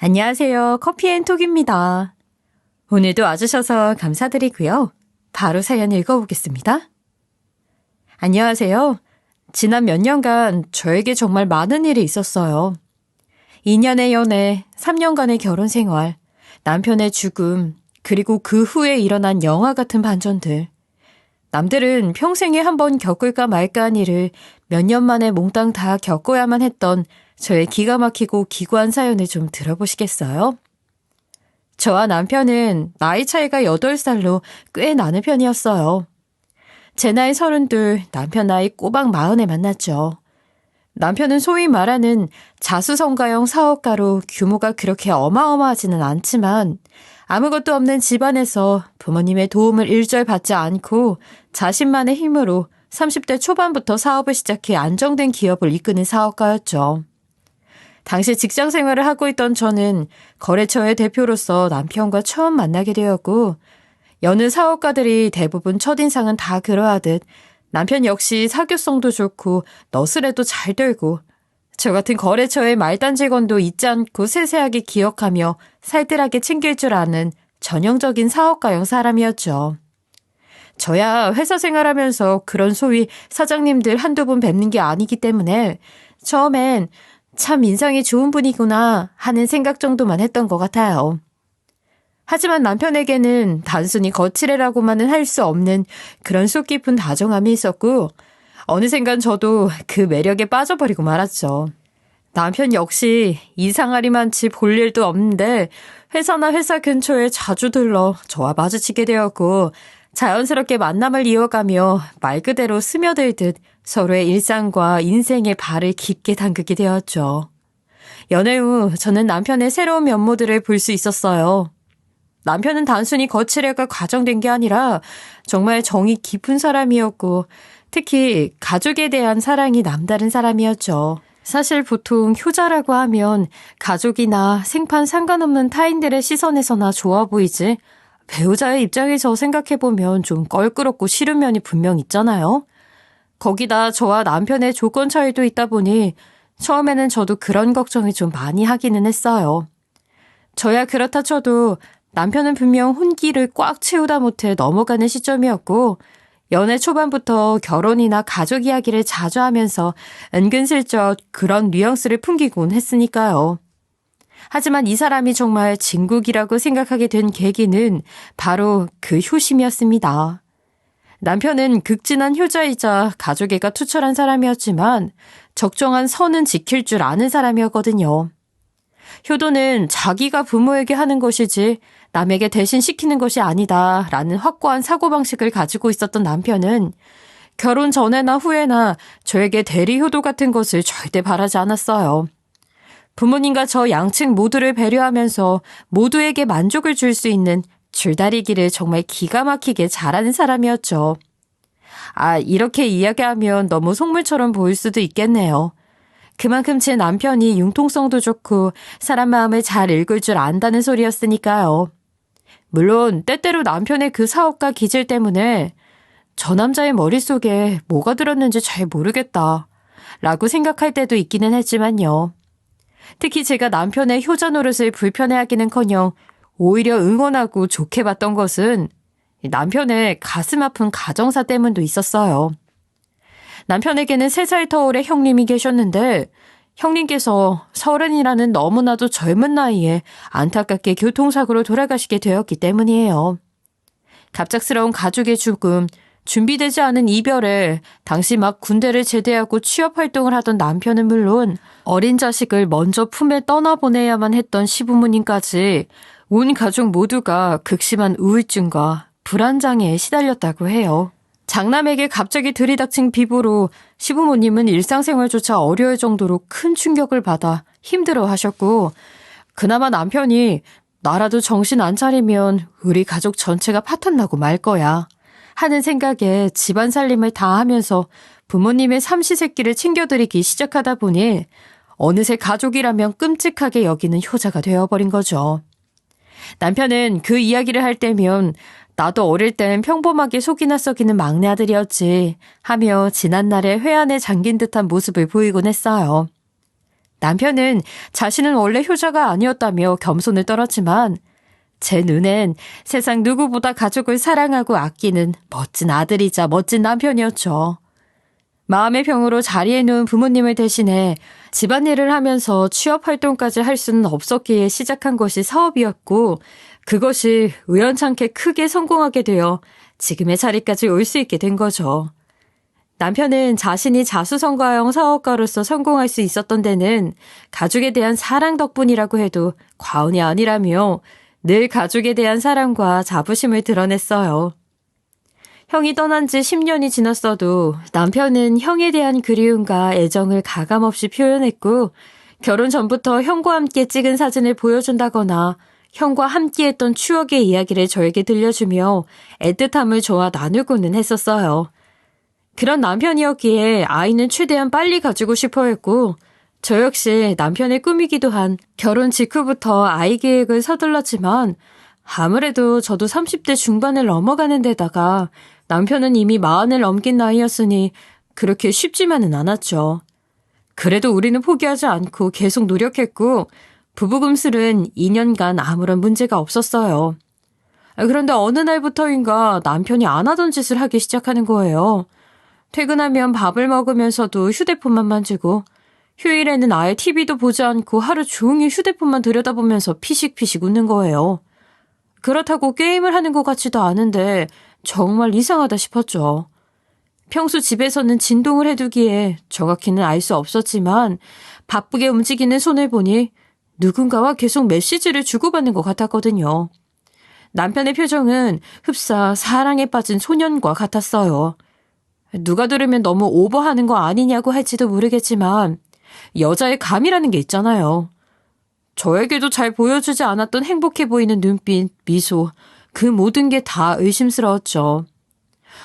안녕하세요. 커피앤톡입니다. 오늘도 와주셔서 감사드리고요. 바로 사연 읽어보겠습니다. 안녕하세요. 지난 몇 년간 저에게 정말 많은 일이 있었어요. 2년의 연애, 3년간의 결혼 생활, 남편의 죽음, 그리고 그 후에 일어난 영화 같은 반전들. 남들은 평생에 한 번 겪을까 말까한 일을 몇 년 만에 몽땅 다 겪어야만 했던 저의 기가 막히고 기구한 사연을 좀 들어보시겠어요? 저와 남편은 나이 차이가 8살로 꽤 나는 편이었어요. 제 나이 32, 남편 나이 꼬박 40에 만났죠. 남편은 소위 말하는 자수성가형 사업가로 규모가 그렇게 어마어마하지는 않지만 아무것도 없는 집안에서 부모님의 도움을 일절 받지 않고 자신만의 힘으로 30대 초반부터 사업을 시작해 안정된 기업을 이끄는 사업가였죠. 당시 직장 생활을 하고 있던 저는 거래처의 대표로서 남편과 처음 만나게 되었고, 여느 사업가들이 대부분 첫인상은 다 그러하듯 남편 역시 사교성도 좋고 너스레도 잘 되고, 저 같은 거래처의 말단 직원도 잊지 않고 세세하게 기억하며 살뜰하게 챙길 줄 아는 전형적인 사업가형 사람이었죠. 저야 회사 생활하면서 그런 소위 사장님들 한두 번 뵙는 게 아니기 때문에 처음엔 참 인상이 좋은 분이구나 하는 생각 정도만 했던 것 같아요. 하지만 남편에게는 단순히 거칠애라고만은 할 수 없는 그런 속 깊은 다정함이 있었고, 어느샌간 저도 그 매력에 빠져버리고 말았죠. 남편 역시 이상하리만치 볼 일도 없는데 회사나 회사 근처에 자주 들러 저와 마주치게 되었고, 자연스럽게 만남을 이어가며 말 그대로 스며들듯 서로의 일상과 인생의 발을 깊게 담그게 되었죠. 연애 후 저는 남편의 새로운 면모들을 볼 수 있었어요. 남편은 단순히 거칠애가 과장된 게 아니라 정말 정이 깊은 사람이었고, 특히 가족에 대한 사랑이 남다른 사람이었죠. 사실 보통 효자라고 하면 가족이나 생판 상관없는 타인들의 시선에서나 좋아 보이지, 배우자의 입장에서 생각해보면 좀 껄끄럽고 싫은 면이 분명 있잖아요. 거기다 저와 남편의 조건 차이도 있다 보니 처음에는 저도 그런 걱정이 좀 많이 하기는 했어요. 저야 그렇다 쳐도 남편은 분명 혼기를 꽉 채우다 못해 넘어가는 시점이었고, 연애 초반부터 결혼이나 가족 이야기를 자주 하면서 은근슬쩍 그런 뉘앙스를 풍기곤 했으니까요. 하지만 이 사람이 정말 진국이라고 생각하게 된 계기는 바로 그 효심이었습니다. 남편은 극진한 효자이자 가족애가 투철한 사람이었지만 적정한 선은 지킬 줄 아는 사람이었거든요. 효도는 자기가 부모에게 하는 것이지 남에게 대신 시키는 것이 아니다라는 확고한 사고방식을 가지고 있었던 남편은 결혼 전에나 후에나 저에게 대리 효도 같은 것을 절대 바라지 않았어요. 부모님과 저 양측 모두를 배려하면서 모두에게 만족을 줄 수 있는 줄다리기를 정말 기가 막히게 잘하는 사람이었죠. 이렇게 이야기하면 너무 속물처럼 보일 수도 있겠네요. 그만큼 제 남편이 융통성도 좋고 사람 마음을 잘 읽을 줄 안다는 소리였으니까요. 물론 때때로 남편의 그 사업가 기질 때문에 저 남자의 머릿속에 뭐가 들었는지 잘 모르겠다 라고 생각할 때도 있기는 했지만요. 특히 제가 남편의 효자 노릇을 불편해하기는커녕 오히려 응원하고 좋게 봤던 것은 남편의 가슴 아픈 가정사 때문도 있었어요. 남편에게는 3살 터울의 형님이 계셨는데 형님께서 30이라는 너무나도 젊은 나이에 안타깝게 교통사고로 돌아가시게 되었기 때문이에요. 갑작스러운 가족의 죽음, 준비되지 않은 이별에 당시 막 군대를 제대하고 취업활동을 하던 남편은 물론 어린 자식을 먼저 품에 떠나보내야만 했던 시부모님까지 온 가족 모두가 극심한 우울증과 불안장애에 시달렸다고 해요. 장남에게 갑자기 들이닥친 비보로 시부모님은 일상생활조차 어려울 정도로 큰 충격을 받아 힘들어하셨고, 그나마 남편이 나라도 정신 안 차리면 우리 가족 전체가 파탄나고 말 거야 하는 생각에 집안 살림을 다 하면서 부모님의 삼시세끼를 챙겨드리기 시작하다 보니 어느새 가족이라면 끔찍하게 여기는 효자가 되어버린 거죠. 남편은 그 이야기를 할 때면 나도 어릴 땐 평범하게 속이나 썩이는 막내 아들이었지 하며 지난날의 회한에 잠긴 듯한 모습을 보이곤 했어요. 남편은 자신은 원래 효자가 아니었다며 겸손을 떨었지만 제 눈엔 세상 누구보다 가족을 사랑하고 아끼는 멋진 아들이자 멋진 남편이었죠. 마음의 병으로 자리에 누운 부모님을 대신해 집안일을 하면서 취업활동까지 할 수는 없었기에 시작한 것이 사업이었고 그것이 우연찮게 크게 성공하게 되어 지금의 자리까지 올 수 있게 된 거죠. 남편은 자신이 자수성가형 사업가로서 성공할 수 있었던 데는 가족에 대한 사랑 덕분이라고 해도 과언이 아니라며 늘 가족에 대한 사랑과 자부심을 드러냈어요. 형이 떠난 지 10년이 지났어도 남편은 형에 대한 그리움과 애정을 가감없이 표현했고 결혼 전부터 형과 함께 찍은 사진을 보여준다거나 형과 함께했던 추억의 이야기를 저에게 들려주며 애틋함을 좋아 나누고는 했었어요. 그런 남편이었기에 아이는 최대한 빨리 가지고 싶어 했고 저 역시 남편의 꿈이기도 한 결혼 직후부터 아이 계획을 서둘렀지만 아무래도 저도 30대 중반을 넘어가는 데다가 남편은 이미 40을 넘긴 나이였으니 그렇게 쉽지만은 않았죠. 그래도 우리는 포기하지 않고 계속 노력했고 부부금슬은 2년간 아무런 문제가 없었어요. 그런데 어느 날부터인가 남편이 안 하던 짓을 하기 시작하는 거예요. 퇴근하면 밥을 먹으면서도 휴대폰만 만지고 휴일에는 아예 TV도 보지 않고 하루 종일 휴대폰만 들여다보면서 피식피식 웃는 거예요. 그렇다고 게임을 하는 것 같지도 않은데 정말 이상하다 싶었죠. 평소 집에서는 진동을 해두기에 정확히는 알 수 없었지만 바쁘게 움직이는 손을 보니 누군가와 계속 메시지를 주고받는 것 같았거든요. 남편의 표정은 흡사 사랑에 빠진 소년과 같았어요. 누가 들으면 너무 오버하는 거 아니냐고 할지도 모르겠지만 여자의 감이라는 게 있잖아요. 저에게도 잘 보여주지 않았던 행복해 보이는 눈빛, 미소, 그 모든 게 다 의심스러웠죠.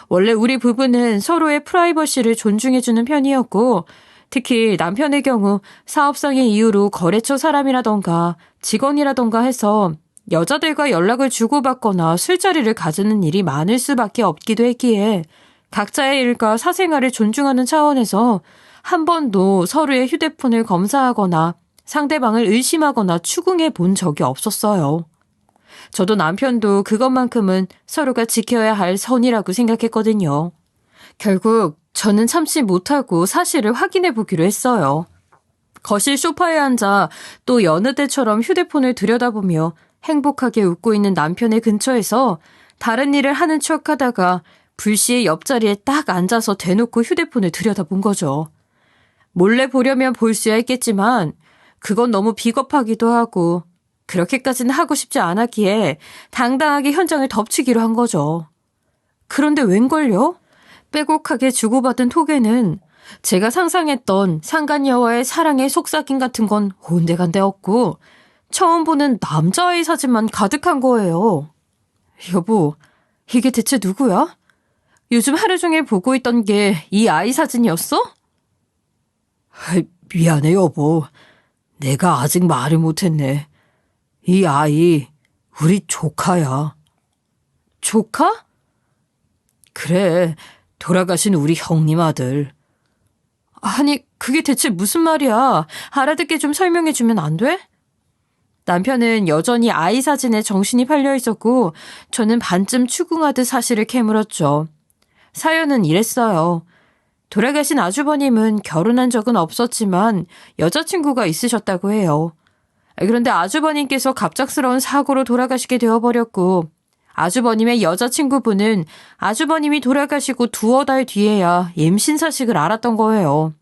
원래 우리 부부는 서로의 프라이버시를 존중해주는 편이었고 특히 남편의 경우 사업상의 이유로 거래처 사람이라던가 직원이라던가 해서 여자들과 연락을 주고받거나 술자리를 가지는 일이 많을 수밖에 없기도 했기에 각자의 일과 사생활을 존중하는 차원에서 한 번도 서로의 휴대폰을 검사하거나 상대방을 의심하거나 추궁해 본 적이 없었어요. 저도 남편도 그것만큼은 서로가 지켜야 할 선이라고 생각했거든요. 결국 저는 참지 못하고 사실을 확인해 보기로 했어요. 거실 소파에 앉아 또 여느 때처럼 휴대폰을 들여다보며 행복하게 웃고 있는 남편의 근처에서 다른 일을 하는 척하다가 불시에 옆자리에 딱 앉아서 대놓고 휴대폰을 들여다본 거죠. 몰래 보려면 볼 수야 있겠지만 그건 너무 비겁하기도 하고 그렇게까지는 하고 싶지 않았기에 당당하게 현장을 덮치기로 한 거죠. 그런데 웬걸요? 빼곡하게 주고받은 톡에는 제가 상상했던 상간녀와의 사랑의 속삭임 같은 건 온데간데 없고 처음 보는 남자아이 사진만 가득한 거예요. 여보, 이게 대체 누구야? 요즘 하루 종일 보고 있던 게 이 아이 사진이었어? 미안해 여보. 내가 아직 말을 못했네. 이 아이 우리 조카야. 조카? 그래, 돌아가신 우리 형님 아들. 아니, 그게 대체 무슨 말이야? 알아듣게 좀 설명해주면 안 돼? 남편은 여전히 아이 사진에 정신이 팔려 있었고 저는 반쯤 추궁하듯 사실을 캐물었죠. 사연은 이랬어요. 돌아가신 아주버님은 결혼한 적은 없었지만 여자친구가 있으셨다고 해요. 그런데 아주버님께서 갑작스러운 사고로 돌아가시게 되어버렸고 아주버님의 여자친구분은 아주버님이 돌아가시고 두어 달 뒤에야 임신 사실을 알았던 거예요.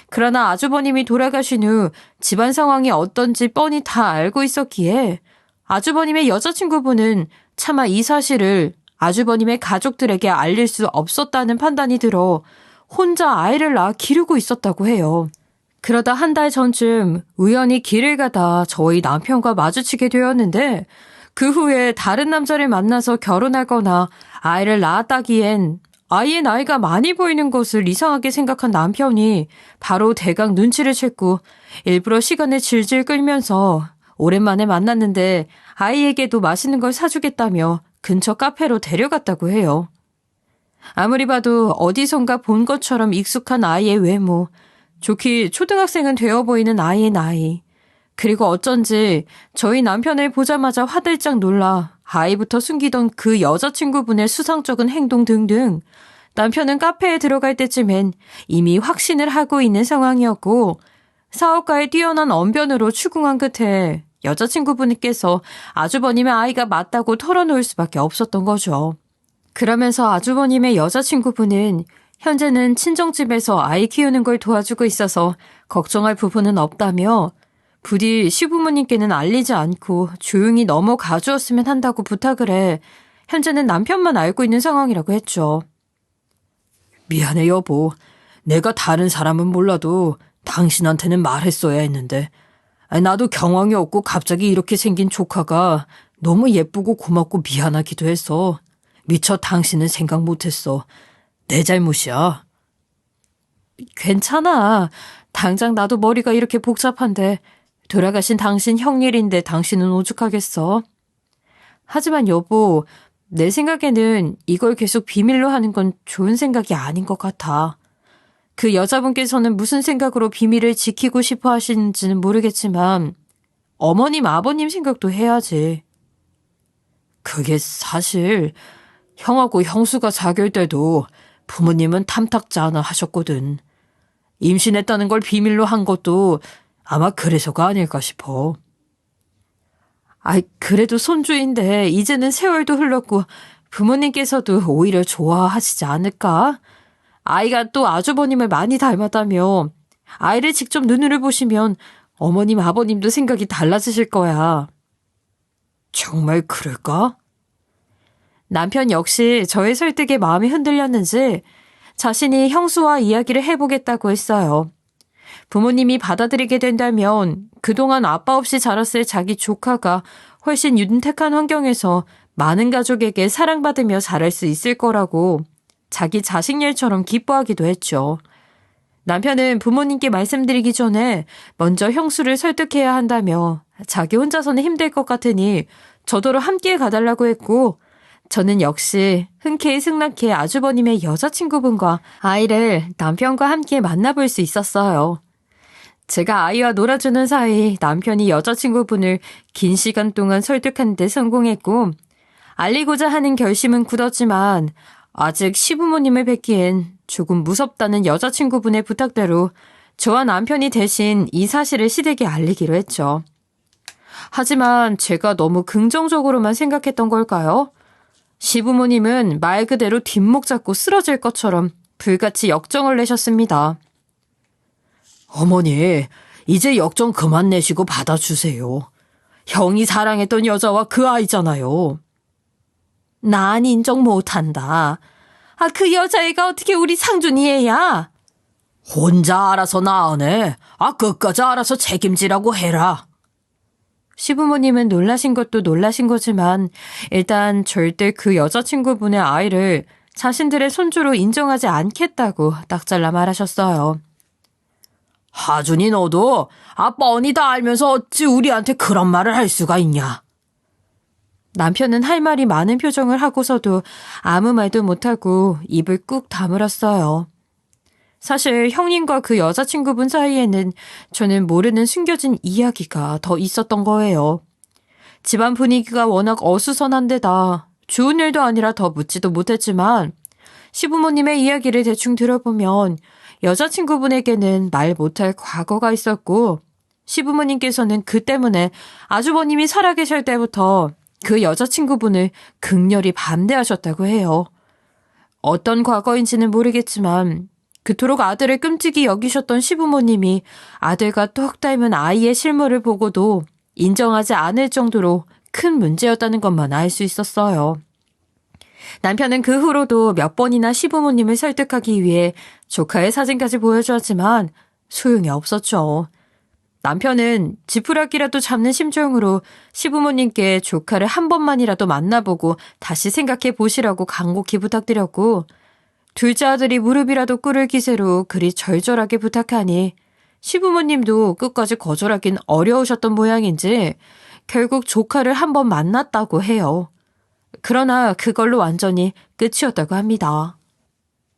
그러나 아주버님이 돌아가신 후 집안 상황이 어떤지 뻔히 다 알고 있었기에 아주버님의 여자친구분은 차마 이 사실을 아주버님의 가족들에게 알릴 수 없었다는 판단이 들어 혼자 아이를 낳아 기르고 있었다고 해요. 그러다 한 달 전쯤 우연히 길을 가다 저희 남편과 마주치게 되었는데 그 후에 다른 남자를 만나서 결혼하거나 아이를 낳았다기엔 아이의 나이가 많이 보이는 것을 이상하게 생각한 남편이 바로 대강 눈치를 챘고 일부러 시간을 질질 끌면서 오랜만에 만났는데 아이에게도 맛있는 걸 사주겠다며 근처 카페로 데려갔다고 해요. 아무리 봐도 어디선가 본 것처럼 익숙한 아이의 외모, 좋기 초등학생은 되어 보이는 아이의 나이. 그리고 어쩐지 저희 남편을 보자마자 화들짝 놀라 아이부터 숨기던 그 여자친구분의 수상쩍은 행동 등등 남편은 카페에 들어갈 때쯤엔 이미 확신을 하고 있는 상황이었고 사업가의 뛰어난 언변으로 추궁한 끝에 여자친구분께서 아주버님의 아이가 맞다고 털어놓을 수밖에 없었던 거죠. 그러면서 아주버님의 여자친구분은 현재는 친정집에서 아이 키우는 걸 도와주고 있어서 걱정할 부분은 없다며 부디 시부모님께는 알리지 않고 조용히 넘어가 주었으면 한다고 부탁을 해 현재는 남편만 알고 있는 상황이라고 했죠. 미안해 여보. 내가 다른 사람은 몰라도 당신한테는 말했어야 했는데 나도 경황이 없고 갑자기 이렇게 생긴 조카가 너무 예쁘고 고맙고 미안하기도 해서 미처 당신은 생각 못했어. 내 잘못이야. 괜찮아. 당장 나도 머리가 이렇게 복잡한데 돌아가신 당신 형 일인데 당신은 오죽하겠어. 하지만 여보, 내 생각에는 이걸 계속 비밀로 하는 건 좋은 생각이 아닌 것 같아. 그 여자분께서는 무슨 생각으로 비밀을 지키고 싶어 하시는지는 모르겠지만 어머님, 아버님 생각도 해야지. 그게 사실 형하고 형수가 사귈 때도 부모님은 탐탁지 않아 하셨거든. 임신했다는 걸 비밀로 한 것도 아마 그래서가 아닐까 싶어. 그래도 손주인데 이제는 세월도 흘렀고 부모님께서도 오히려 좋아하시지 않을까? 아이가 또 아주버님을 많이 닮았다며 아이를 직접 눈으로 보시면 어머님, 아버님도 생각이 달라지실 거야. 정말 그럴까? 남편 역시 저의 설득에 마음이 흔들렸는지 자신이 형수와 이야기를 해보겠다고 했어요. 부모님이 받아들이게 된다면 그동안 아빠 없이 자랐을 자기 조카가 훨씬 윤택한 환경에서 많은 가족에게 사랑받으며 자랄 수 있을 거라고 자기 자식 일처럼 기뻐하기도 했죠. 남편은 부모님께 말씀드리기 전에 먼저 형수를 설득해야 한다며 자기 혼자서는 힘들 것 같으니 저더러 함께 가달라고 했고 저는 역시 흔쾌히 승낙해 아주버님의 여자친구분과 아이를 남편과 함께 만나볼 수 있었어요. 제가 아이와 놀아주는 사이 남편이 여자친구분을 긴 시간 동안 설득하는 데 성공했고 알리고자 하는 결심은 굳었지만 아직 시부모님을 뵙기엔 조금 무섭다는 여자친구분의 부탁대로 저와 남편이 대신 이 사실을 시댁에 알리기로 했죠. 하지만 제가 너무 긍정적으로만 생각했던 걸까요? 시부모님은 말 그대로 뒷목 잡고 쓰러질 것처럼 불같이 역정을 내셨습니다. 어머니, 이제 역정 그만 내시고 받아주세요. 형이 사랑했던 여자와 그 아이잖아요. 난 인정 못한다. 그 여자애가 어떻게 우리 상준이 애야? 혼자 알아서 낳으네. 끝까지 알아서 책임지라고 해라. 시부모님은 놀라신 것도 놀라신 거지만 일단 절대 그 여자친구분의 아이를 자신들의 손주로 인정하지 않겠다고 딱 잘라 말하셨어요. 하준이 너도 뻔히 다 알면서 어찌 우리한테 그런 말을 할 수가 있냐. 남편은 할 말이 많은 표정을 하고서도 아무 말도 못하고 입을 꾹 다물었어요. 사실 형님과 그 여자친구분 사이에는 저는 모르는 숨겨진 이야기가 더 있었던 거예요. 집안 분위기가 워낙 어수선한 데다 좋은 일도 아니라 더 묻지도 못했지만 시부모님의 이야기를 대충 들어보면 여자친구분에게는 말 못할 과거가 있었고 시부모님께서는 그 때문에 아주버님이 살아계실 때부터 그 여자친구분을 극렬히 반대하셨다고 해요. 어떤 과거인지는 모르겠지만 그토록 아들을 끔찍이 여기셨던 시부모님이 아들과 똑 닮은 아이의 실물을 보고도 인정하지 않을 정도로 큰 문제였다는 것만 알 수 있었어요. 남편은 그 후로도 몇 번이나 시부모님을 설득하기 위해 조카의 사진까지 보여주었지만 소용이 없었죠. 남편은 지푸라기라도 잡는 심정으로 시부모님께 조카를 한 번만이라도 만나보고 다시 생각해 보시라고 간곡히 부탁드렸고 둘째 아들이 무릎이라도 꿇을 기세로 그리 절절하게 부탁하니 시부모님도 끝까지 거절하긴 어려우셨던 모양인지 결국 조카를 한 번 만났다고 해요. 그러나 그걸로 완전히 끝이었다고 합니다.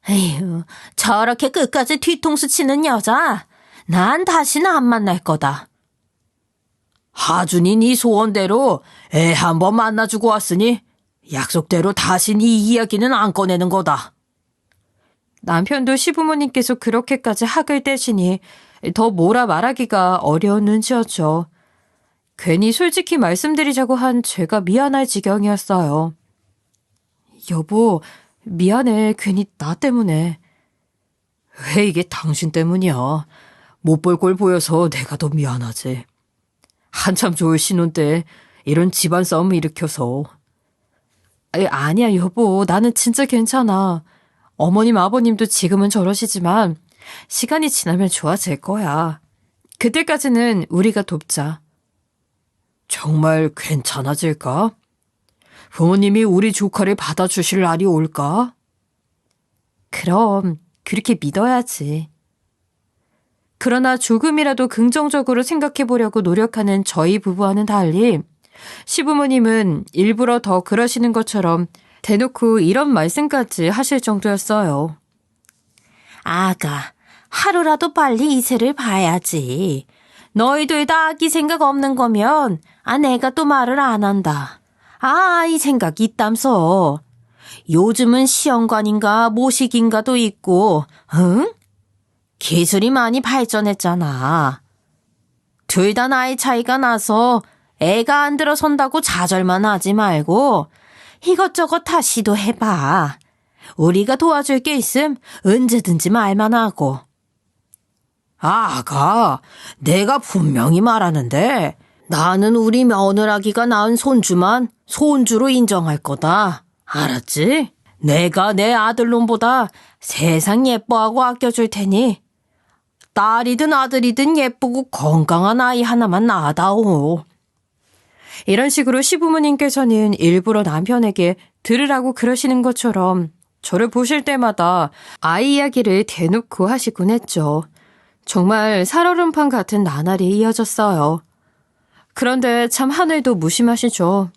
에휴, 저렇게 끝까지 뒤통수 치는 여자 난 다시는 안 만날 거다. 하준이 네 소원대로 애 한번 만나주고 왔으니 약속대로 다시 네 이야기는 안 꺼내는 거다. 남편도 시부모님께서 그렇게까지 학을 떼시니 더 뭐라 말하기가 어려운 눈치였죠. 괜히 솔직히 말씀드리자고 한 제가 미안할 지경이었어요. 여보, 미안해. 괜히 나 때문에. 왜 이게 당신 때문이야. 못 볼 꼴 보여서 내가 더 미안하지. 한참 좋을 신혼 때 이런 집안 싸움 일으켜서. 아니야, 여보. 나는 진짜 괜찮아. 어머님, 아버님도 지금은 저러시지만 시간이 지나면 좋아질 거야. 그때까지는 우리가 돕자. 정말 괜찮아질까? 부모님이 우리 조카를 받아주실 날이 올까? 그럼 그렇게 믿어야지. 그러나 조금이라도 긍정적으로 생각해 보려고 노력하는 저희 부부와는 달리 시부모님은 일부러 더 그러시는 것처럼 대놓고 이런 말씀까지 하실 정도였어요. 아가, 하루라도 빨리 이세를 봐야지. 너희들 다 아기 생각 없는 거면 내가 또 말을 안 한다. 이 생각 있담서. 요즘은 시험관인가 모식인가도 있고, 응? 기술이 많이 발전했잖아. 둘 다 나이 차이가 나서 애가 안 들어선다고 좌절만 하지 말고 이것저것 다 시도해봐. 우리가 도와줄 게 있음 언제든지 말만 하고. 아가, 내가 분명히 말하는데 나는 우리 며느라기가 낳은 손주만 손주로 인정할 거다. 알았지? 내가 내 아들놈보다 세상 예뻐하고 아껴줄 테니 딸이든 아들이든 예쁘고 건강한 아이 하나만 낳아다오. 이런 식으로 시부모님께서는 일부러 남편에게 들으라고 그러시는 것처럼 저를 보실 때마다 아이 이야기를 대놓고 하시곤 했죠. 정말 살얼음판 같은 나날이 이어졌어요. 그런데 참 하늘도 무심하시죠.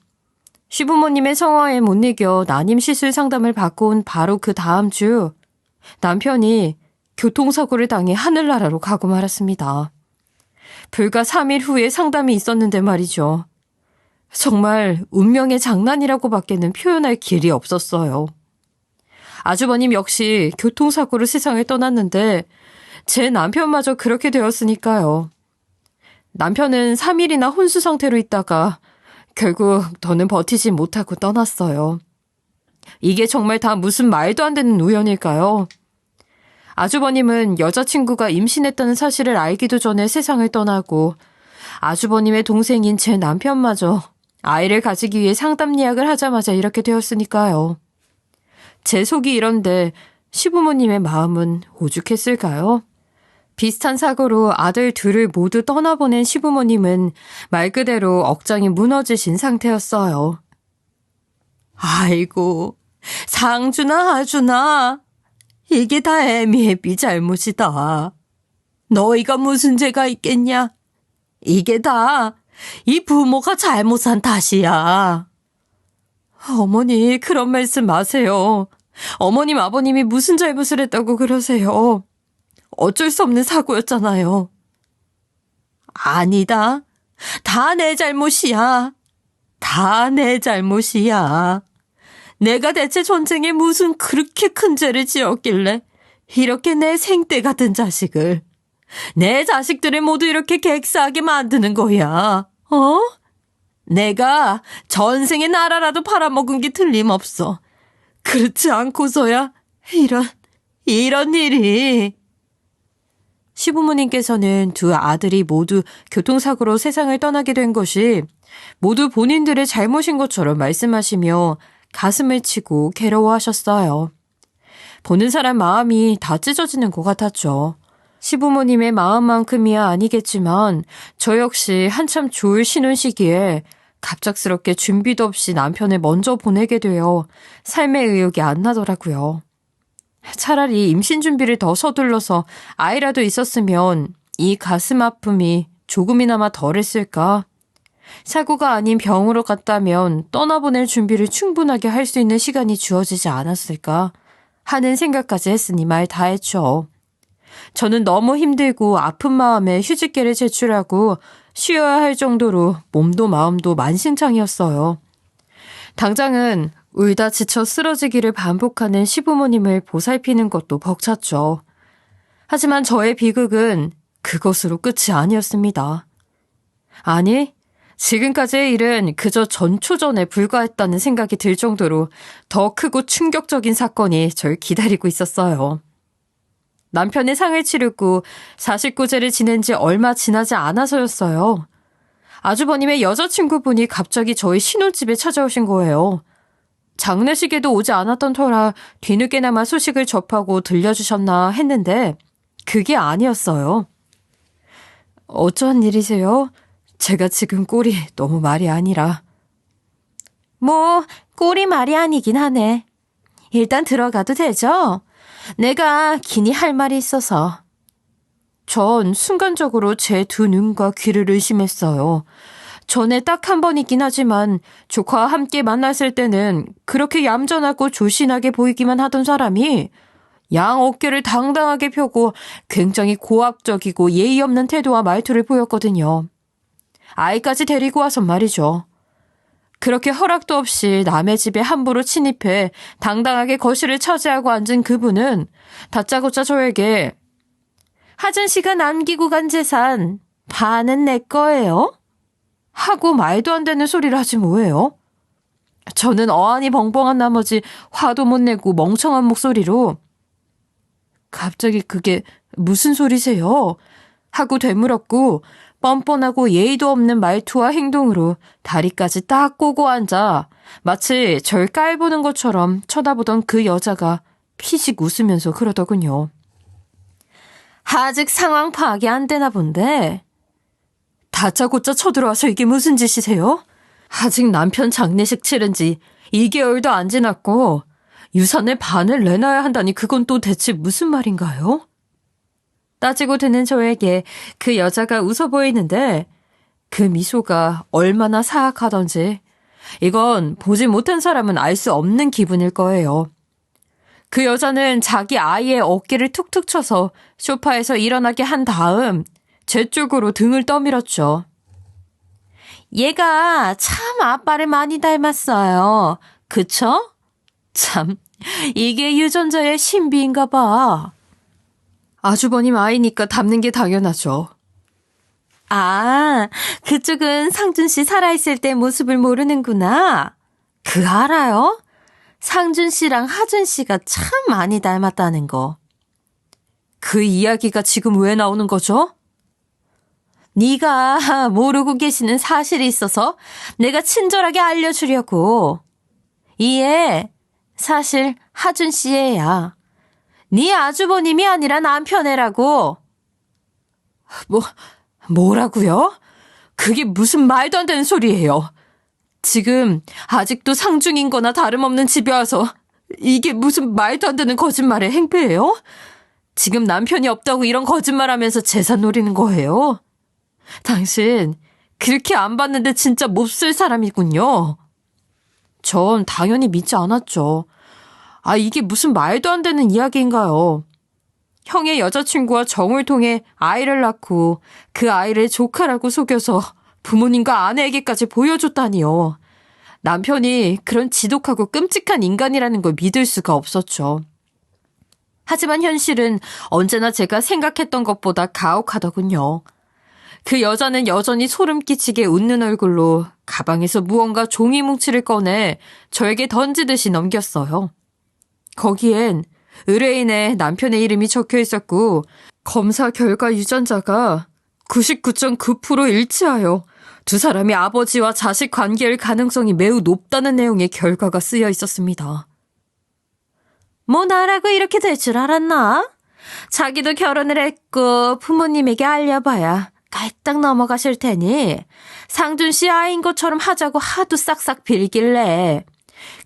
시부모님의 성화에 못 이겨 난임 시술 상담을 받고 온 바로 그 다음 주 남편이 교통사고를 당해 하늘나라로 가고 말았습니다. 불과 3일 후에 상담이 있었는데 말이죠. 정말 운명의 장난이라고밖에는 표현할 길이 없었어요. 아주버님 역시 교통사고로 세상을 떠났는데 제 남편마저 그렇게 되었으니까요. 남편은 3일이나 혼수 상태로 있다가 결국 더는 버티지 못하고 떠났어요. 이게 정말 다 무슨 말도 안 되는 우연일까요? 아주버님은 여자친구가 임신했다는 사실을 알기도 전에 세상을 떠나고 아주버님의 동생인 제 남편마저 아이를 가지기 위해 상담 예약을 하자마자 이렇게 되었으니까요. 제 속이 이런데 시부모님의 마음은 오죽했을까요? 비슷한 사고로 아들 둘을 모두 떠나보낸 시부모님은 말 그대로 억장이 무너지신 상태였어요. 아이고, 상준아, 아준아, 이게 다 애미애비 잘못이다. 너희가 무슨 죄가 있겠냐? 이게 다 이 부모가 잘못한 탓이야. 어머니, 그런 말씀 마세요. 어머님, 아버님이 무슨 잘못을 했다고 그러세요. 어쩔 수 없는 사고였잖아요. 아니다. 다 내 잘못이야. 다 내 잘못이야. 내가 대체 전쟁에 무슨 그렇게 큰 죄를 지었길래 이렇게 내 생떼 같은 자식을, 내 자식들을 모두 이렇게 객사하게 만드는 거야. 내가 전생의 나라라도 팔아먹은 게 틀림없어. 그렇지 않고서야 이런 일이. 시부모님께서는 두 아들이 모두 교통사고로 세상을 떠나게 된 것이 모두 본인들의 잘못인 것처럼 말씀하시며 가슴을 치고 괴로워하셨어요. 보는 사람 마음이 다 찢어지는 것 같았죠. 시부모님의 마음만큼이야 아니겠지만 저 역시 한참 좋을 신혼 시기에 갑작스럽게 준비도 없이 남편을 먼저 보내게 되어 삶의 의욕이 안 나더라고요. 차라리 임신 준비를 더 서둘러서 아이라도 있었으면 이 가슴 아픔이 조금이나마 덜했을까? 사고가 아닌 병으로 갔다면 떠나보낼 준비를 충분하게 할 수 있는 시간이 주어지지 않았을까? 하는 생각까지 했으니 말 다 했죠. 저는 너무 힘들고 아픈 마음에 휴직계를 제출하고 쉬어야 할 정도로 몸도 마음도 만신창이었어요. 당장은 울다 지쳐 쓰러지기를 반복하는 시부모님을 보살피는 것도 벅찼죠. 하지만 저의 비극은 그것으로 끝이 아니었습니다. 아니, 지금까지의 일은 그저 전초전에 불과했다는 생각이 들 정도로 더 크고 충격적인 사건이 절 기다리고 있었어요. 남편의 상을 치르고 사식구제를 지낸 지 얼마 지나지 않아서였어요. 아주버님의 여자친구분이 갑자기 저희 신혼집에 찾아오신 거예요. 장례식에도 오지 않았던 터라 뒤늦게나마 소식을 접하고 들려주셨나 했는데 그게 아니었어요. 어쩌한 일이세요? 제가 지금 꼴이 너무 말이 아니라. 뭐 꼴이 말이 아니긴 하네. 일단 들어가도 되죠? 내가 긴히 할 말이 있어서. 전 순간적으로 제 두 눈과 귀를 의심했어요. 전에 딱 한 번이긴 하지만 조카와 함께 만났을 때는 그렇게 얌전하고 조신하게 보이기만 하던 사람이 양 어깨를 당당하게 펴고 굉장히 고압적이고 예의 없는 태도와 말투를 보였거든요. 아이까지 데리고 와선 말이죠. 그렇게 허락도 없이 남의 집에 함부로 침입해 당당하게 거실을 차지하고 앉은 그분은 다짜고짜 저에게 하준 씨가 남기고 간 재산 반은 내 거예요? 하고 말도 안 되는 소리를 하지 뭐예요? 저는 어안이 벙벙한 나머지 화도 못 내고 멍청한 목소리로 갑자기 그게 무슨 소리세요? 하고 되물었고 뻔뻔하고 예의도 없는 말투와 행동으로 다리까지 딱 꼬고 앉아 마치 절 깔보는 것처럼 쳐다보던 그 여자가 피식 웃으면서 그러더군요. 아직 상황 파악이 안 되나 본데. 다짜고짜 쳐들어와서 이게 무슨 짓이세요? 아직 남편 장례식 치른 지 2개월도 안 지났고 유산의 반을 내놔야 한다니 그건 또 대체 무슨 말인가요? 따지고 드는 저에게 그 여자가 웃어 보이는데 그 미소가 얼마나 사악하던지 이건 보지 못한 사람은 알 수 없는 기분일 거예요. 그 여자는 자기 아이의 어깨를 툭툭 쳐서 소파에서 일어나게 한 다음 제 쪽으로 등을 떠밀었죠. 얘가 참 아빠를 많이 닮았어요. 그쵸? 참, 이게 유전자의 신비인가 봐. 아주버님 아이니까 닮는 게 당연하죠. 아, 그쪽은 상준 씨 살아있을 때 모습을 모르는구나. 그 알아요? 상준 씨랑 하준 씨가 참 많이 닮았다는 거. 그 이야기가 지금 왜 나오는 거죠? 네가 모르고 계시는 사실이 있어서 내가 친절하게 알려주려고. 이에 사실 하준 씨 애야. 네 아주버님이 아니라 남편 애라고. 뭐라고요? 그게 무슨 말도 안 되는 소리예요. 지금 아직도 상중인 거나 다름없는 집에 와서 이게 무슨 말도 안 되는 거짓말의 행패예요? 지금 남편이 없다고 이런 거짓말하면서 재산 노리는 거예요? 당신 그렇게 안 봤는데 진짜 몹쓸 사람이군요. 전 당연히 믿지 않았죠. 이게 무슨 말도 안 되는 이야기인가요? 형의 여자친구와 정을 통해 아이를 낳고 그 아이를 조카라고 속여서 부모님과 아내에게까지 보여줬다니요. 남편이 그런 지독하고 끔찍한 인간이라는 걸 믿을 수가 없었죠. 하지만 현실은 언제나 제가 생각했던 것보다 가혹하더군요. 그 여자는 여전히 소름 끼치게 웃는 얼굴로 가방에서 무언가 종이 뭉치를 꺼내 저에게 던지듯이 넘겼어요. 거기엔 의뢰인의 남편의 이름이 적혀 있었고 검사 결과 유전자가 99.9% 일치하여 두 사람이 아버지와 자식 관계일 가능성이 매우 높다는 내용의 결과가 쓰여 있었습니다. 뭐 나라고 이렇게 될 줄 알았나? 자기도 결혼을 했고 부모님에게 알려봐야 깔딱 넘어가실 테니 상준 씨 아이인 것처럼 하자고 하도 싹싹 빌길래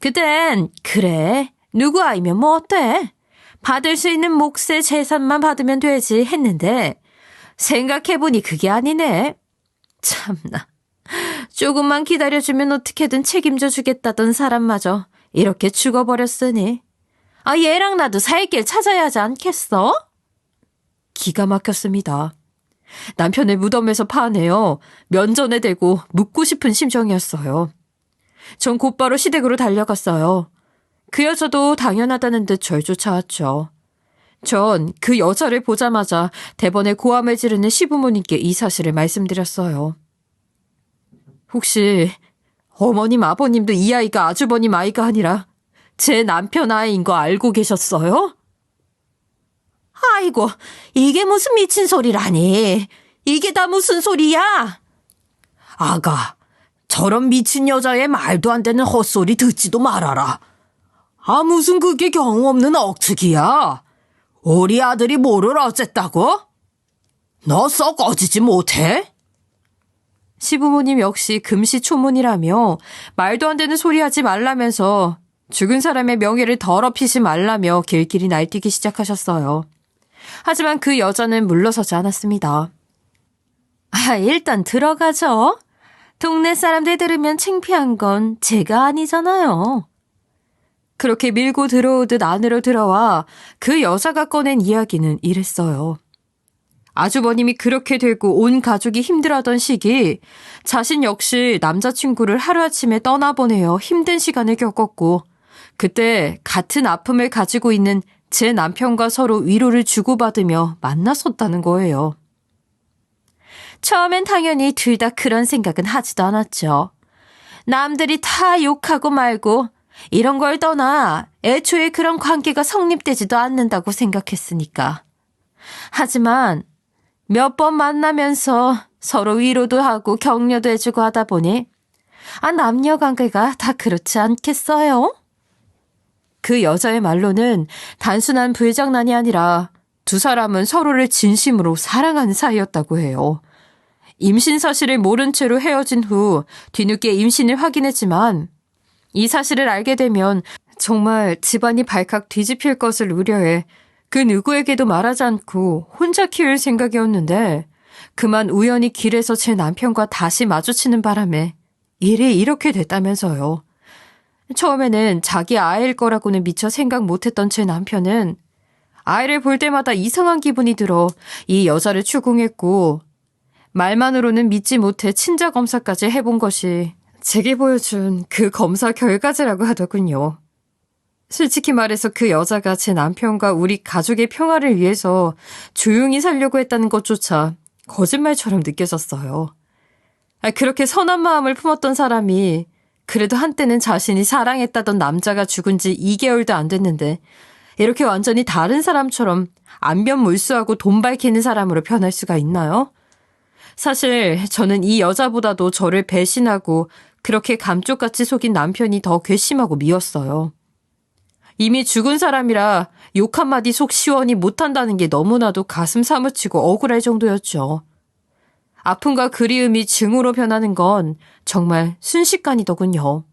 그땐 그래 누구 아이면 뭐 어때? 받을 수 있는 몫의 재산만 받으면 되지 했는데 생각해보니 그게 아니네. 참나. 조금만 기다려주면 어떻게든 책임져 주겠다던 사람마저 이렇게 죽어버렸으니 얘랑 나도 살 길 찾아야 하지 않겠어? 기가 막혔습니다. 남편을 무덤에서 파내어 면전에 대고 묻고 싶은 심정이었어요. 전 곧바로 시댁으로 달려갔어요. 그 여자도 당연하다는 듯 절 쫓아왔죠. 전 그 여자를 보자마자 대번에 고함을 지르는 시부모님께 이 사실을 말씀드렸어요. 혹시 어머님, 아버님도 이 아이가 아주버님 아이가 아니라 제 남편 아이인 거 알고 계셨어요? 아이고, 이게 무슨 미친 소리라니. 이게 다 무슨 소리야? 아가, 저런 미친 여자의 말도 안 되는 헛소리 듣지도 말아라. 아, 무슨 그게 경우 없는 억측이야. 우리 아들이 뭐를 어쨌다고? 너 썩 꺼지지 못해? 시부모님 역시 금시초문이라며 말도 안 되는 소리 하지 말라면서 죽은 사람의 명예를 더럽히지 말라며 길길이 날뛰기 시작하셨어요. 하지만 그 여자는 물러서지 않았습니다. 일단 들어가죠. 동네 사람들 들으면 창피한 건 제가 아니잖아요. 그렇게 밀고 들어오듯 안으로 들어와 그 여자가 꺼낸 이야기는 이랬어요. 아주버님이 그렇게 되고 온 가족이 힘들어하던 시기 자신 역시 남자친구를 하루아침에 떠나보내어 힘든 시간을 겪었고 그때 같은 아픔을 가지고 있는 제 남편과 서로 위로를 주고받으며 만났었다는 거예요. 처음엔 당연히 둘 다 그런 생각은 하지도 않았죠. 남들이 다 욕하고 말고 이런 걸 떠나 애초에 그런 관계가 성립되지도 않는다고 생각했으니까. 하지만 몇 번 만나면서 서로 위로도 하고 격려도 해주고 하다 보니 남녀 관계가 다 그렇지 않겠어요? 그 여자의 말로는 단순한 불장난이 아니라 두 사람은 서로를 진심으로 사랑하는 사이였다고 해요. 임신 사실을 모른 채로 헤어진 후 뒤늦게 임신을 확인했지만 이 사실을 알게 되면 정말 집안이 발칵 뒤집힐 것을 우려해 그 누구에게도 말하지 않고 혼자 키울 생각이었는데 그만 우연히 길에서 제 남편과 다시 마주치는 바람에 일이 이렇게 됐다면서요. 처음에는 자기 아이일 거라고는 미처 생각 못했던 제 남편은 아이를 볼 때마다 이상한 기분이 들어 이 여자를 추궁했고 말만으로는 믿지 못해 친자 검사까지 해본 것이 제게 보여준 그 검사 결과지라고 하더군요. 솔직히 말해서 그 여자가 제 남편과 우리 가족의 평화를 위해서 조용히 살려고 했다는 것조차 거짓말처럼 느껴졌어요. 그렇게 선한 마음을 품었던 사람이 그래도 한때는 자신이 사랑했다던 남자가 죽은 지 2개월도 안 됐는데 이렇게 완전히 다른 사람처럼 안변몰수하고 돈 밝히는 사람으로 변할 수가 있나요? 사실 저는 이 여자보다도 저를 배신하고 그렇게 감쪽같이 속인 남편이 더 괘씸하고 미웠어요. 이미 죽은 사람이라 욕 한마디 속 시원히 못한다는 게 너무나도 가슴 사무치고 억울할 정도였죠. 아픔과 그리움이 증오로 변하는 건 정말 순식간이더군요.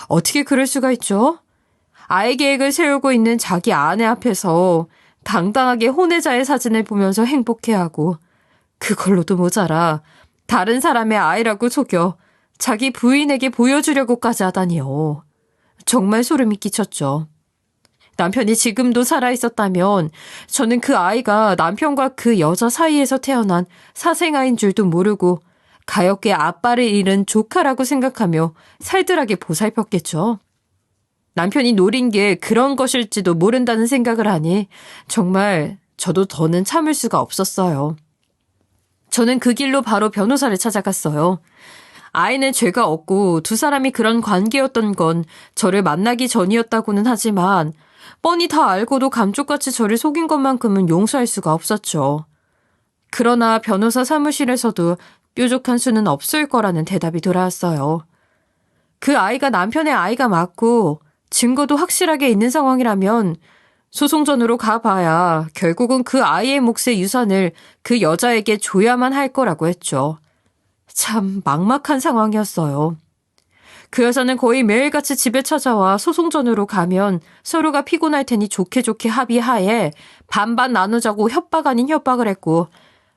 어떻게 그럴 수가 있죠? 아이 계획을 세우고 있는 자기 아내 앞에서 당당하게 혼외자의 사진을 보면서 행복해하고 그걸로도 모자라 다른 사람의 아이라고 속여 자기 부인에게 보여주려고까지 하다니요. 정말 소름이 끼쳤죠. 남편이 지금도 살아있었다면 저는 그 아이가 남편과 그 여자 사이에서 태어난 사생아인 줄도 모르고 가엾게 아빠를 잃은 조카라고 생각하며 살들하게 보살폈겠죠. 남편이 노린 게 그런 것일지도 모른다는 생각을 하니 정말 저도 더는 참을 수가 없었어요. 저는 그 길로 바로 변호사를 찾아갔어요. 아이는 죄가 없고 두 사람이 그런 관계였던 건 저를 만나기 전이었다고는 하지만 뻔히 다 알고도 감쪽같이 저를 속인 것만큼은 용서할 수가 없었죠. 그러나 변호사 사무실에서도 뾰족한 수는 없을 거라는 대답이 돌아왔어요. 그 아이가 남편의 아이가 맞고 증거도 확실하게 있는 상황이라면 소송전으로 가봐야 결국은 그 아이의 몫의 유산을 그 여자에게 줘야만 할 거라고 했죠. 참 막막한 상황이었어요. 그 여자는 거의 매일같이 집에 찾아와 소송전으로 가면 서로가 피곤할 테니 좋게 합의하에 반반 나누자고 협박 아닌 협박을 했고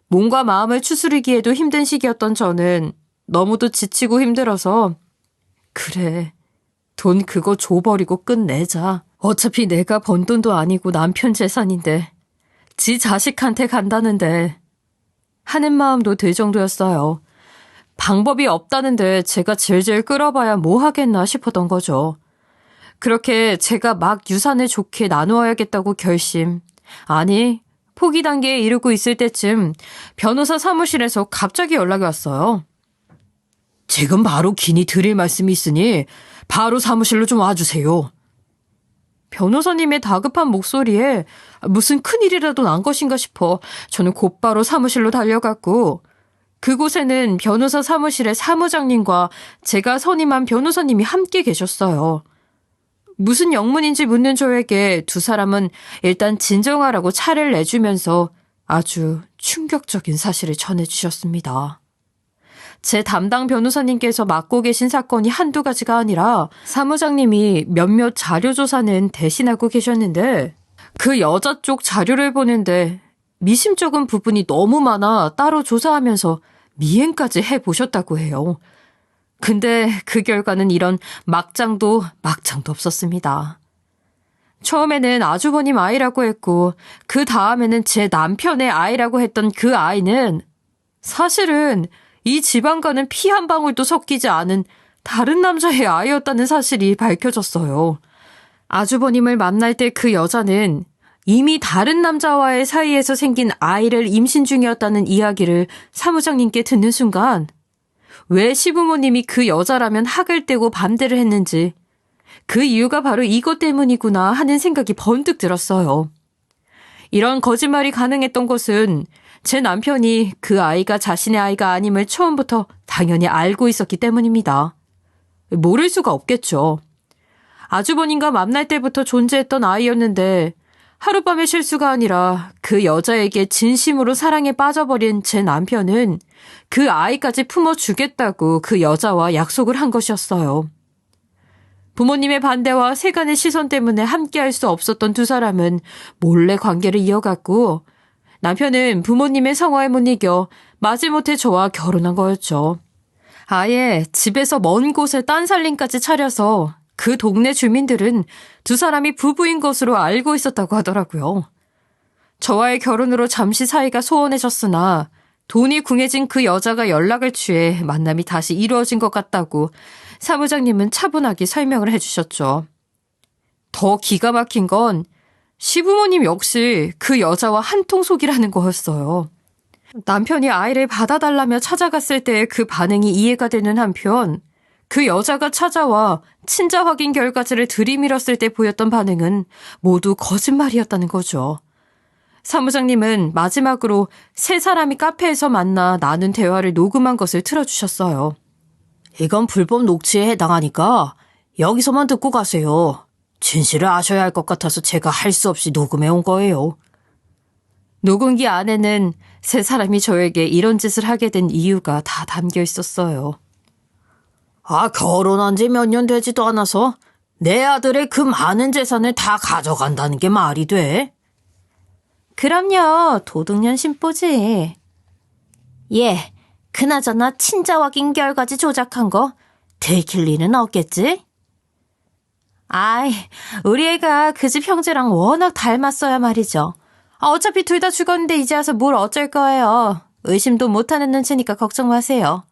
몸과 마음을 추스르기에도 힘든 시기였던 저는 너무도 지치고 힘들어서 그래, 돈 그거 줘버리고 끝내자. 어차피 내가 번 돈도 아니고 남편 재산인데 지 자식한테 간다는데 하는 마음도 들 정도였어요. 방법이 없다는데 제가 질질 끌어봐야 뭐 하겠나 싶었던 거죠. 그렇게 제가 막 유산을 좋게 나누어야겠다고 결심. 아니, 포기 단계에 이르고 있을 때쯤 변호사 사무실에서 갑자기 연락이 왔어요. 지금 바로 긴히 드릴 말씀이 있으니 바로 사무실로 좀 와주세요. 변호사님의 다급한 목소리에 무슨 큰일이라도 난 것인가 싶어 저는 곧바로 사무실로 달려갔고, 그곳에는 변호사 사무실의 사무장님과 제가 선임한 변호사님이 함께 계셨어요. 무슨 영문인지 묻는 저에게 두 사람은 일단 진정하라고 차를 내주면서 아주 충격적인 사실을 전해주셨습니다. 제 담당 변호사님께서 맡고 계신 사건이 한두 가지가 아니라 사무장님이 몇몇 자료 조사는 대신하고 계셨는데, 그 여자 쪽 자료를 보는데 미심쩍은 부분이 너무 많아 따로 조사하면서 미행까지 해보셨다고 해요. 근데 그 결과는 이런 막장도 없었습니다. 처음에는 아주버님 아이라고 했고, 그 다음에는 제 남편의 아이라고 했던 그 아이는 사실은 이 집안과는 피 한 방울도 섞이지 않은 다른 남자의 아이였다는 사실이 밝혀졌어요. 아주버님을 만날 때 그 여자는 이미 다른 남자와의 사이에서 생긴 아이를 임신 중이었다는 이야기를 사무장님께 듣는 순간 왜 시부모님이 그 여자라면 학을 떼고 반대를 했는지, 그 이유가 바로 이것 때문이구나 하는 생각이 번뜩 들었어요. 이런 거짓말이 가능했던 것은 제 남편이 그 아이가 자신의 아이가 아님을 처음부터 당연히 알고 있었기 때문입니다. 모를 수가 없겠죠. 아주버님과 만날 때부터 존재했던 아이였는데 하룻밤의 실수가 아니라 그 여자에게 진심으로 사랑에 빠져버린 제 남편은 그 아이까지 품어주겠다고 그 여자와 약속을 한 것이었어요. 부모님의 반대와 세간의 시선 때문에 함께할 수 없었던 두 사람은 몰래 관계를 이어갔고, 남편은 부모님의 성화에 못 이겨 마지못해 저와 결혼한 거였죠. 아예 집에서 먼 곳에 딴살림까지 차려서 그 동네 주민들은 두 사람이 부부인 것으로 알고 있었다고 하더라고요. 저와의 결혼으로 잠시 사이가 소원해졌으나 돈이 궁해진 그 여자가 연락을 취해 만남이 다시 이루어진 것 같다고 사무장님은 차분하게 설명을 해주셨죠. 더 기가 막힌 건 시부모님 역시 그 여자와 한통속이라는 거였어요. 남편이 아이를 받아달라며 찾아갔을 때 그 반응이 이해가 되는 한편, 그 여자가 찾아와 친자 확인 결과지를 들이밀었을 때 보였던 반응은 모두 거짓말이었다는 거죠. 사무장님은 마지막으로 세 사람이 카페에서 만나 나눈 대화를 녹음한 것을 틀어주셨어요. 이건 불법 녹취에 해당하니까 여기서만 듣고 가세요. 진실을 아셔야 할 것 같아서 제가 할 수 없이 녹음해 온 거예요. 녹음기 안에는 세 사람이 저에게 이런 짓을 하게 된 이유가 다 담겨 있었어요. 결혼한 지 몇 년 되지도 않아서 내 아들의 그 많은 재산을 다 가져간다는 게 말이 돼? 그럼요, 도둑년 심보지. 예, 그나저나 친자 확인 결과지 조작한 거 들킬 리는 없겠지? 아이, 우리 애가 그 집 형제랑 워낙 닮았어야 말이죠. 어차피 둘 다 죽었는데 이제 와서 뭘 어쩔 거예요. 의심도 못하는 눈치니까 걱정 마세요.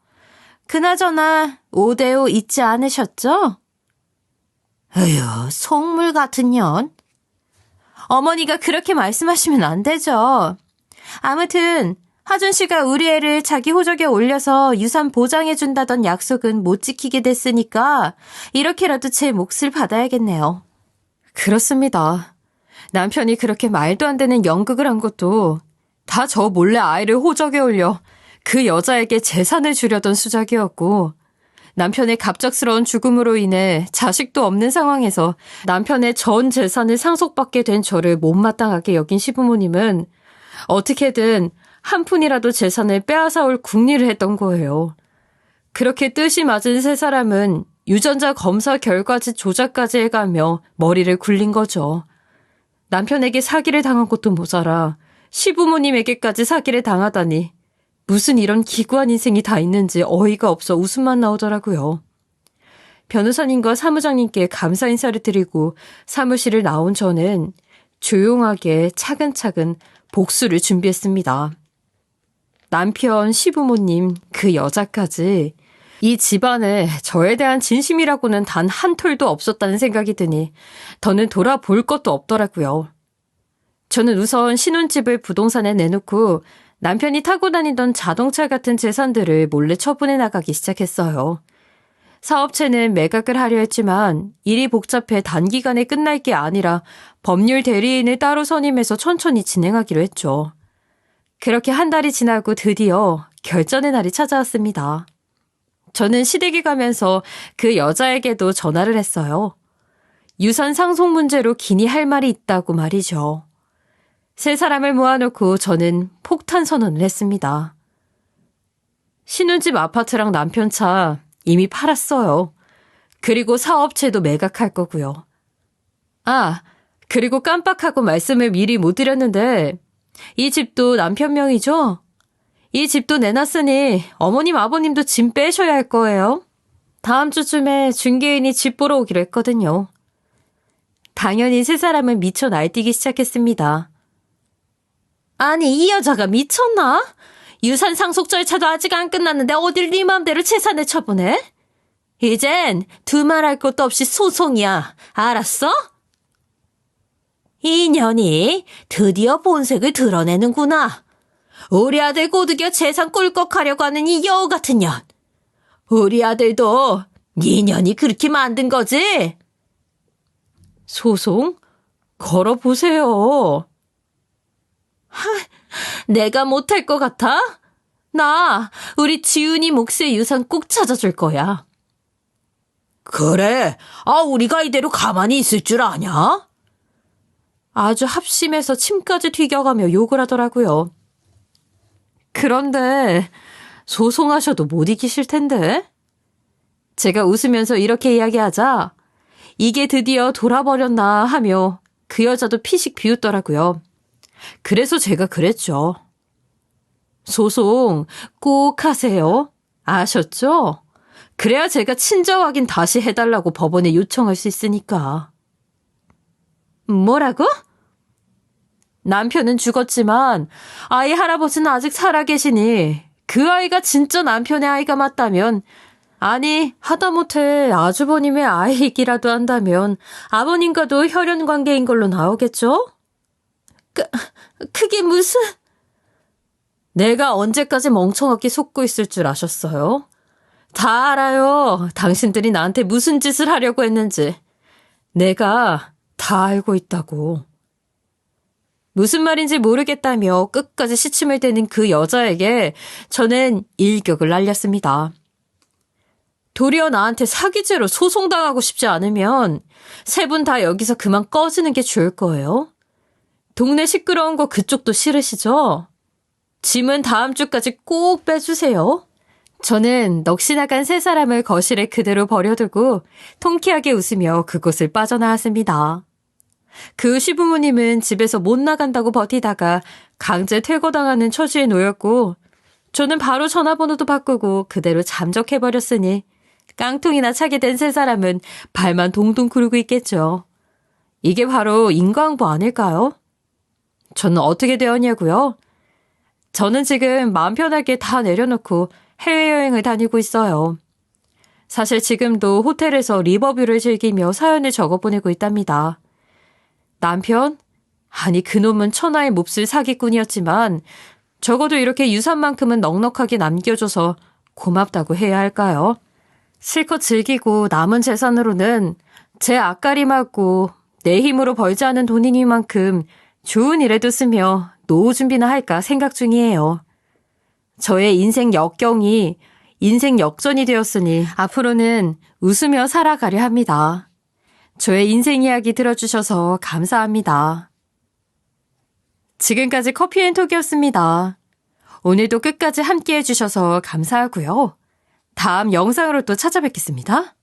그나저나 5대5 잊지 않으셨죠? 에휴, 속물 같은 년. 어머니가 그렇게 말씀하시면 안 되죠. 아무튼 하준 씨가 우리 애를 자기 호적에 올려서 유산 보장해준다던 약속은 못 지키게 됐으니까 이렇게라도 제 몫을 받아야겠네요. 그렇습니다. 남편이 그렇게 말도 안 되는 연극을 한 것도 다 저 몰래 아이를 호적에 올려 그 여자에게 재산을 주려던 수작이었고, 남편의 갑작스러운 죽음으로 인해 자식도 없는 상황에서 남편의 전 재산을 상속받게 된 저를 못마땅하게 여긴 시부모님은 어떻게든 한 푼이라도 재산을 빼앗아올 궁리를 했던 거예요. 그렇게 뜻이 맞은 세 사람은 유전자 검사 결과지 조작까지 해가며 머리를 굴린 거죠. 남편에게 사기를 당한 것도 모자라 시부모님에게까지 사기를 당하다니, 무슨 이런 기구한 인생이 다 있는지 어이가 없어 웃음만 나오더라고요. 변호사님과 사무장님께 감사 인사를 드리고 사무실을 나온 저는 조용하게 차근차근 복수를 준비했습니다. 남편, 시부모님, 그 여자까지 이 집안에 저에 대한 진심이라고는 단 한 톨도 없었다는 생각이 드니 더는 돌아볼 것도 없더라고요. 저는 우선 신혼집을 부동산에 내놓고 남편이 타고 다니던 자동차 같은 재산들을 몰래 처분해 나가기 시작했어요. 사업체는 매각을 하려 했지만 일이 복잡해 단기간에 끝날 게 아니라 법률 대리인을 따로 선임해서 천천히 진행하기로 했죠. 그렇게 한 달이 지나고 드디어 결전의 날이 찾아왔습니다. 저는 시댁에 가면서 그 여자에게도 전화를 했어요. 유산 상속 문제로 기니 할 말이 있다고 말이죠. 세 사람을 모아놓고 저는 폭탄 선언을 했습니다. 신혼집 아파트랑 남편 차 이미 팔았어요. 그리고 사업체도 매각할 거고요. 아, 그리고 깜빡하고 말씀을 미리 못 드렸는데 이 집도 남편 명이죠? 이 집도 내놨으니 어머님 아버님도 짐 빼셔야 할 거예요. 다음 주쯤에 중개인이 집 보러 오기로 했거든요. 당연히 세 사람은 미쳐 날뛰기 시작했습니다. 아니, 이 여자가 미쳤나? 유산 상속 절차도 아직 안 끝났는데 어딜 네 맘대로 재산을 처분해? 이젠 두말할 것도 없이 소송이야. 알았어? 이 년이 드디어 본색을 드러내는구나. 우리 아들 꼬드겨 재산 꿀꺽하려고 하는 이 여우 같은 년. 우리 아들도 네 년이 그렇게 만든 거지? 소송? 걸어보세요. 내가 못할 것 같아? 나 우리 지훈이 몫의 유산 꼭 찾아줄 거야. 그래? 우리가 이대로 가만히 있을 줄 아냐? 아주 합심해서 침까지 튀겨가며 욕을 하더라고요. 그런데 소송하셔도 못 이기실 텐데? 제가 웃으면서 이렇게 이야기하자 이게 드디어 돌아버렸나 하며 그 여자도 피식 비웃더라고요. 그래서 제가 그랬죠. 소송 꼭 하세요. 아셨죠? 그래야 제가 친자 확인 다시 해달라고 법원에 요청할 수 있으니까. 뭐라고? 남편은 죽었지만 아이 할아버지는 아직 살아계시니 그 아이가 진짜 남편의 아이가 맞다면, 아니 하다못해 아주버님의 아이이기라도 한다면 아버님과도 혈연관계인 걸로 나오겠죠? 그게 무슨... 내가 언제까지 멍청하게 속고 있을 줄 아셨어요? 다 알아요. 당신들이 나한테 무슨 짓을 하려고 했는지. 내가 다 알고 있다고. 무슨 말인지 모르겠다며 끝까지 시침을 대는 그 여자에게 저는 일격을 날렸습니다. 도리어 나한테 사기죄로 소송당하고 싶지 않으면 세 분 다 여기서 그만 꺼지는 게 좋을 거예요. 동네 시끄러운 거 그쪽도 싫으시죠? 짐은 다음 주까지 꼭 빼주세요. 저는 넋이 나간 세 사람을 거실에 그대로 버려두고 통쾌하게 웃으며 그곳을 빠져나왔습니다. 그 시부모님은 집에서 못 나간다고 버티다가 강제 퇴거당하는 처지에 놓였고, 저는 바로 전화번호도 바꾸고 그대로 잠적해버렸으니 깡통이나 차게 된 세 사람은 발만 동동 구르고 있겠죠. 이게 바로 인과응보 아닐까요? 저는 어떻게 되었냐고요? 저는 지금 마음 편하게 다 내려놓고 해외여행을 다니고 있어요. 사실 지금도 호텔에서 리버뷰를 즐기며 사연을 적어보내고 있답니다. 남편? 아니 그놈은 천하의 몹쓸 사기꾼이었지만 적어도 이렇게 유산만큼은 넉넉하게 남겨줘서 고맙다고 해야 할까요? 실컷 즐기고 남은 재산으로는 제 앞가림하고 내 힘으로 벌지 않은 돈이니만큼 좋은 일에도 쓰며 노후 준비나 할까 생각 중이에요. 저의 인생 역경이 인생 역전이 되었으니 앞으로는 웃으며 살아가려 합니다. 저의 인생 이야기 들어주셔서 감사합니다. 지금까지 커피앤톡이었습니다. 오늘도 끝까지 함께 해주셔서 감사하고요. 다음 영상으로 또 찾아뵙겠습니다.